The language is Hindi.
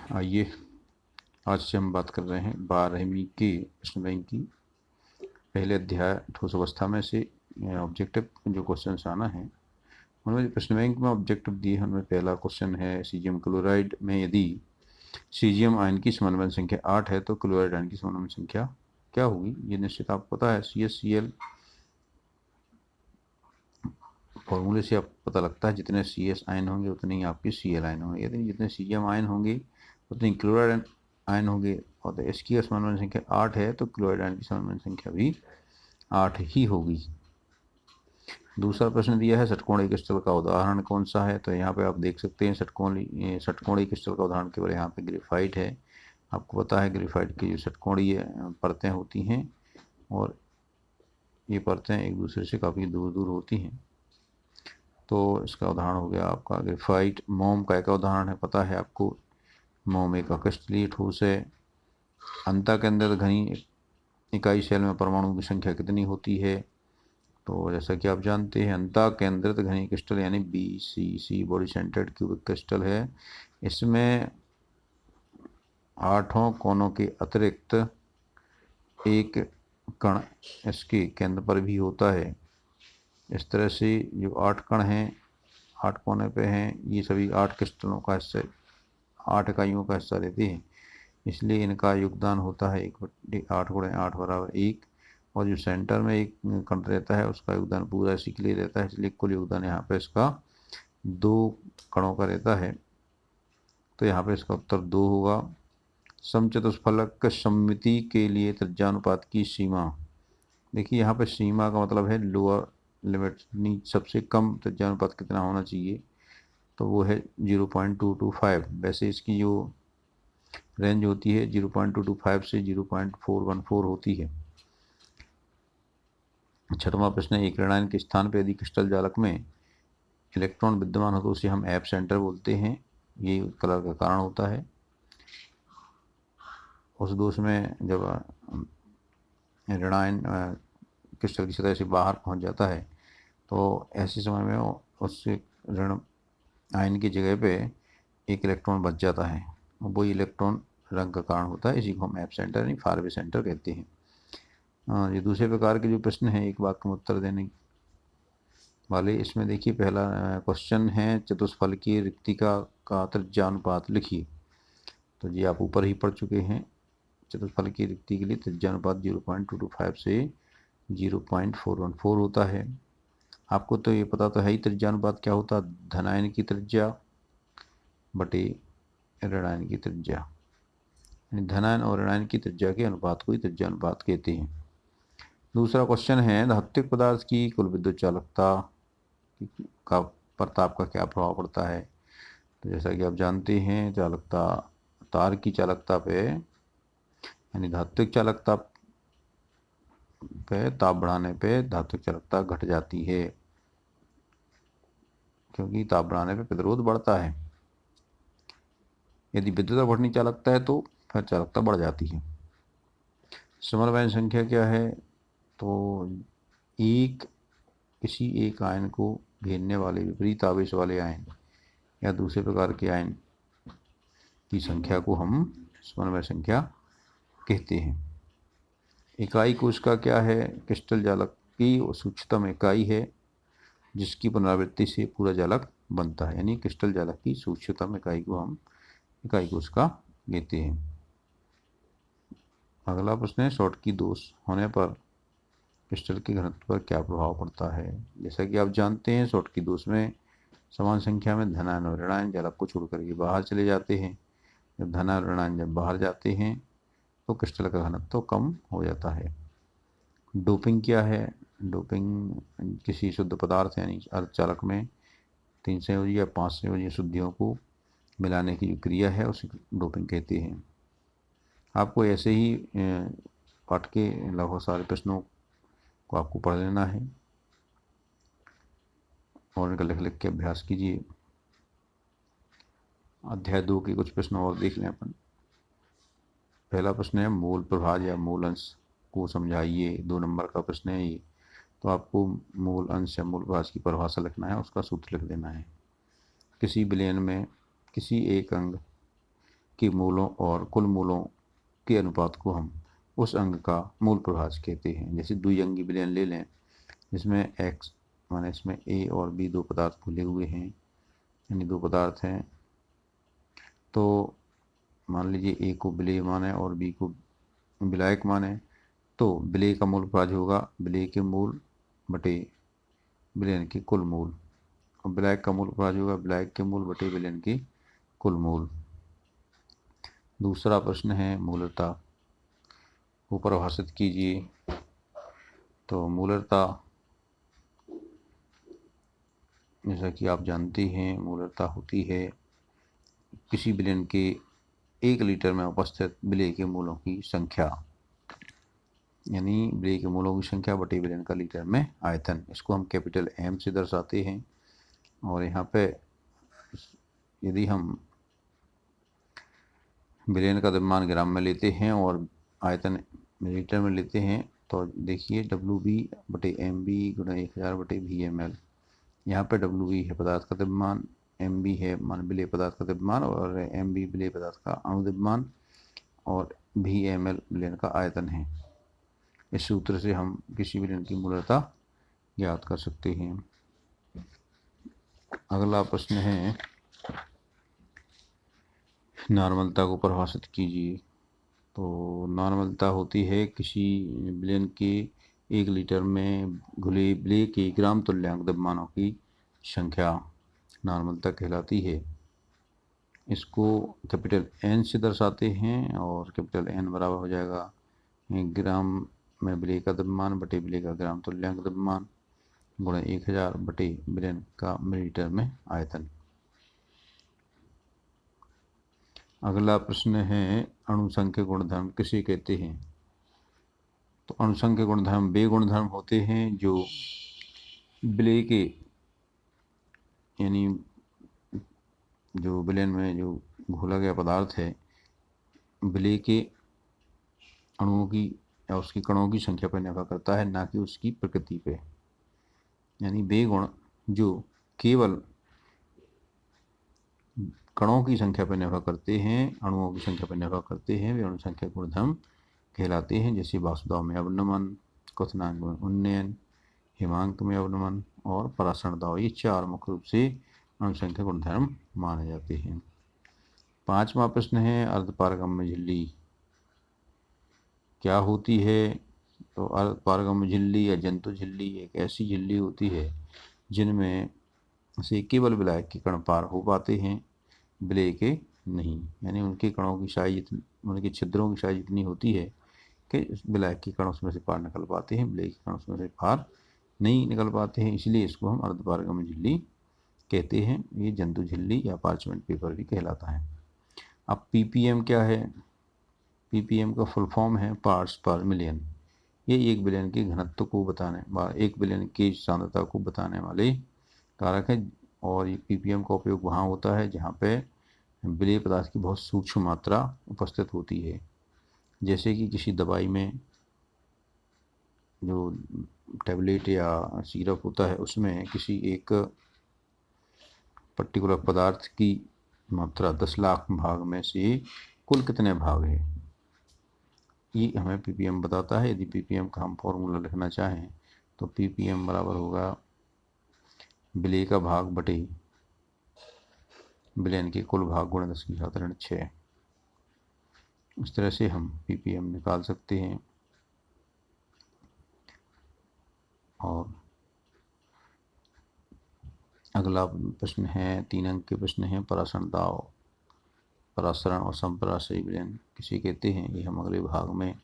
आइए आज से हम बात कर रहे हैं 12वीं के प्रश्न बैंक की पहले अध्याय ठोस अवस्था में से ऑब्जेक्टिव जो क्वेश्चन आना है उनमें जो प्रश्न बैंक में ऑब्जेक्टिव दिए हैं उनमें पहला क्वेश्चन है सीजियम क्लोराइड में यदि सीजियम आयन की समन्वय संख्या 8 है तो क्लोराइड आयन की समन्वय संख्या क्या होगी। ये निश्चित आपको पता है, CaCl फॉर्मूले से आप पता लगता है जितने CS आयन होंगे उतने ही आपके Cl आयन होंगे, यदि जितने सीजियम आयन होंगे उतनी क्लोराइड आयन होंगे। और तो इसकी समन्वय संख्या 8 है तो क्लोराइड आयन की समन्वय संख्या भी 8 ही होगी। दूसरा प्रश्न दिया है षटकोणीय क्रिस्टल का उदाहरण कौन सा है, तो यहाँ पे आप देख सकते हैं षटकोणीय क्रिस्टल का उदाहरण केवल यहाँ पे ग्रेफाइट है। आपको पता है ग्रेफाइट की जो षटकोणीय परतें होती हैं और ये परतें एक दूसरे से काफ़ी दूर दूर होती हैं, तो इसका उदाहरण हो गया आपका ग्रेफाइट। मोम का एक उदाहरण है, पता है आपको, मोम एक अक्रिस्टलीय ठोस है। अंतःकेंद्रित घनी इकाई शेल में परमाणु की संख्या कितनी होती है, तो जैसा कि आप जानते हैं अंतःकेंद्रित घनी क्रिस्टल यानी BCC body centred cubic crystal है। इसमें 8 कोनों के अतिरिक्त एक कण इसके केंद्र पर भी होता है। इस तरह से जो 8 कण हैं 8 कोने पे हैं, ये सभी 8 क्रिस्टलों का हिस्सा 8 इकाइयों का हिस्सा लेते हैं, इसलिए इनका योगदान होता है 8 गुणे 8 बराबर 1। और जो सेंटर में एक कण रहता है उसका योगदान पूरा इसी के लिए रहता है, इसलिए कुल योगदान यहाँ पे इसका 2 कणों का रहता है, तो यहाँ पे इसका उत्तर 2 होगा। समचतुष्फलक सममिति के लिए त्रिज्यानुपात की सीमा, देखिए यहाँ पे सीमा का मतलब है लोअर लिमिट, सबसे कम त्रिज्यानुपात कितना होना चाहिए, तो वो है 0.225। वैसे इसकी जो रेंज होती है 0.225 से 0.414 होती है। छठवां प्रश्न है एक ऋणायन के स्थान पर यदि क्रिस्टल जालक में इलेक्ट्रॉन विद्यमान हो तो उसे हम एप सेंटर बोलते हैं, ये कलर का कारण होता है। उस दोष में जब ऋणायन क्रिस्टल की सतह से बाहर पहुंच जाता है तो ऐसे समय में उससे ऋण आयन की जगह पे एक इलेक्ट्रॉन बच जाता है, वही इलेक्ट्रॉन रंग का कारण होता है, इसी को हम एप सेंटर यानी फारवे सेंटर कहते हैं। ये दूसरे प्रकार के जो प्रश्न है एक वाक्य में उत्तर देने वाले, इसमें देखिए पहला क्वेश्चन है चतुष्फल की रिक्तिका का त्रिज्यानुपात लिखिए, तो जी आप ऊपर ही पढ़ चुके हैं। चतुष्फल की रिक्ति के लिए त्रिज्यानुपात 0.225 से 0.414 होता है। आपको तो ये पता तो है ही त्रिज्यानुपात क्या होता, धनायन की त्रिज्या बटे ऋणायन की त्रिज्या, धनायन और ऋणायन की त्रिज्या के अनुपात को ही त्रिज्यानुपात कहते हैं। दूसरा क्वेश्चन है धात्विक पदार्थ की कुल विद्युत चालकता का पर ताप का क्या प्रभाव पड़ता है, तो जैसा कि आप जानते हैं चालकता तार की चालकता पे यानी धात्विक चालकता पे ताप बढ़ाने पे धात्विक चालकता घट जाती है, क्योंकि ताप बढ़ाने पे प्रतिरोध बढ़ता है। यदि विद्युत अपवर्तनीय चालकता है तो फिर चालकता बढ़ जाती है। समन्वय संख्या क्या है, तो किसी एक आयन को घेरने वाले विपरीत आवेश वाले आयन या दूसरे प्रकार के आयन की संख्या को हम समन्वय संख्या कहते हैं। इकाई कोश का क्या है, क्रिस्टल जालक की सूक्ष्मतम इकाई है जिसकी पुनरावृत्ति से पूरा जालक बनता है, यानी क्रिस्टल जालक की सूक्ष्मतम इकाई को हम इकाई कोश का कहते हैं। अगला प्रश्न है शॉटकी दोष होने पर क्रिस्टल के घनत्व पर क्या प्रभाव पड़ता है। जैसा कि आप जानते हैं शॉटकी दोष में समान संख्या में धनायन और ऋणायन जालक को छोड़कर के बाहर चले जाते हैं। जब धनायन और ऋणायन जब बाहर जाते हैं तो क्रिस्टल का घनत्व कम हो जाता है। डोपिंग क्या है, डोपिंग किसी शुद्ध पदार्थ यानी अर्धचालक में 3 संयोजी या 5 संयोजी शुद्धियों को मिलाने की जो क्रिया है उसे डोपिंग कहते हैं। आपको ऐसे ही पाठ के लगभग सारे प्रश्नों को आपको पढ़ लेना है और इनका लिख लिख के अभ्यास कीजिए। अध्याय 2 के कुछ प्रश्न और देख लें अपन। पहला प्रश्न है मूल प्रभाज या मूल अंश को समझाइए, 2 नंबर का प्रश्न है ये, तो आपको मूल अंश या मूल प्रभाज की परिभाषा लिखना है, उसका सूत्र लिख देना है। किसी विलयन में किसी एक अंग के मूलों और कुल मूलों के अनुपात को हम उस अंग का मूल प्रभाज्य कहते हैं। जैसे द्विअंगी विलयन ले लें, जिसमें x माने इसमें a और b दो पदार्थ खुले हुए हैं, यानी दो पदार्थ हैं, तो मान लीजिए a को विलेय माने और b को विलायक माने, तो विलेय का मूल प्रभाज्य होगा विलेय के मूल बटे विलयन के कुल मूल, और विलायक का मूल प्रभाज्य होगा विलायक के मूल बटे विलयन के कुल मूल। दूसरा प्रश्न है मूलरता को परिभाषित कीजिए। तो मूलरता, जैसा कि आप जानते हैं, मूलरता होती है किसी विलयन के 1 लीटर में उपस्थित विलेय के मूलों की संख्या, यानी विलेय के मूलों की संख्या बटे विलयन का लीटर में आयतन। इसको हम कैपिटल M से दर्शाते हैं। और यहाँ पे यदि हम विलयन का द्रव्यमान ग्राम में लेते हैं और आयतन लीटर में लेते हैं, तो देखिए WB बटे MB गुणा 1000 बटे VML। यहाँ पे WB है पदार्थ का द्रव्यमान, MB है मान विलेय पदार्थ का द्रव्यमान, और MB विलेय पदार्थ का अणु द्रव्यमान, और VML विलयन का आयतन है। इस सूत्र से हम किसी विलयन की मूलरता ज्ञात कर सकते हैं। अगला प्रश्न है नॉर्मलता को परिभाषित कीजिए। तो नॉर्मलता होती है किसी विलयन के 1 लीटर में घुले विलेय के ग्राम तुल्यांक द्रव्यमानों की संख्या नॉर्मलता कहलाती है। इसको कैपिटल N से दर्शाते हैं, और कैपिटल N बराबर हो जाएगा ग्राम में विलेय का द्रव्यमान बटे विलेय का ग्राम तुल्यांक द्रव्यमान गुणा 1000 बटे विलयन का मिलीलीटर में आयतन। अगला प्रश्न है अणुसंख्य गुणधर्म किसे कहते हैं। तो अणुसंख्य गुणधर्म वे गुणधर्म होते हैं जो विलेय के, यानी जो विलयन में जो घोला गया पदार्थ है, विलेय के अणुओं की या उसके कणों की संख्या पर निर्भर करता है, ना कि उसकी प्रकृति पे। यानी वे गुण जो केवल कणों की संख्या पर निर्भर करते हैं, अणुओं की संख्या पर निर्भर करते हैं, वे अणुसंख्या गुणधर्म कहलाते हैं। जैसे वासुदाव में अवनमन, क्वथनांक में उन्नयन, हिमांक में अवनमन और परासरण दाव, ये 4 मुख्य रूप से अणुसंख्या गुणधर्म माने जाते हैं। 5वां प्रश्न है अर्धपारगम्य झिल्ली क्या होती है। तो अर्धपारगम्य झिल्ली या जंतु झिल्ली एक ऐसी झिल्ली होती है जिनमें से केवल विलायक के कण पार हो पाते हैं, विलेय के नहीं। यानी उनके कणों की साइज, उनके छिद्रों की साइज इतनी होती है कि विलायक के कण उसमें से पार निकल पाते हैं, विलेय के कण उसमें से पार नहीं निकल पाते हैं, इसलिए इसको हम अर्धपारगम्य झिल्ली कहते हैं। ये जंतु झिल्ली या पार्चमेंट पेपर भी कहलाता है। अब PPM क्या है। PPM का फुल फॉर्म है पार्ट्स पर मिलियन। ये एक विलयन के घनत्व को बताने, एक विलयन की सांद्रता को बताने वाले कारक है। और ये PPM का उपयोग वहाँ होता है जहाँ पे विलेय पदार्थ की बहुत सूक्ष्म मात्रा उपस्थित होती है। जैसे कि किसी दवाई में जो टैबलेट या सिरप होता है, उसमें किसी एक पर्टिकुलर पदार्थ की मात्रा 10 लाख भाग में से कुल कितने भाग है, ये हमें PPM बताता है। यदि PPM का हम फॉर्मूला लिखना चाहें तो PPM बराबर होगा विलेय का भाग बटे विलयन के कुल भाग गुणा 10⁻⁶। इस तरह से हम PPM निकाल सकते हैं। और अगला प्रश्न है 3 अंक के प्रश्न है परासरण दाव। परासरण और संपरासरी विलयन किसे कहते हैं, ये हम अगले भाग में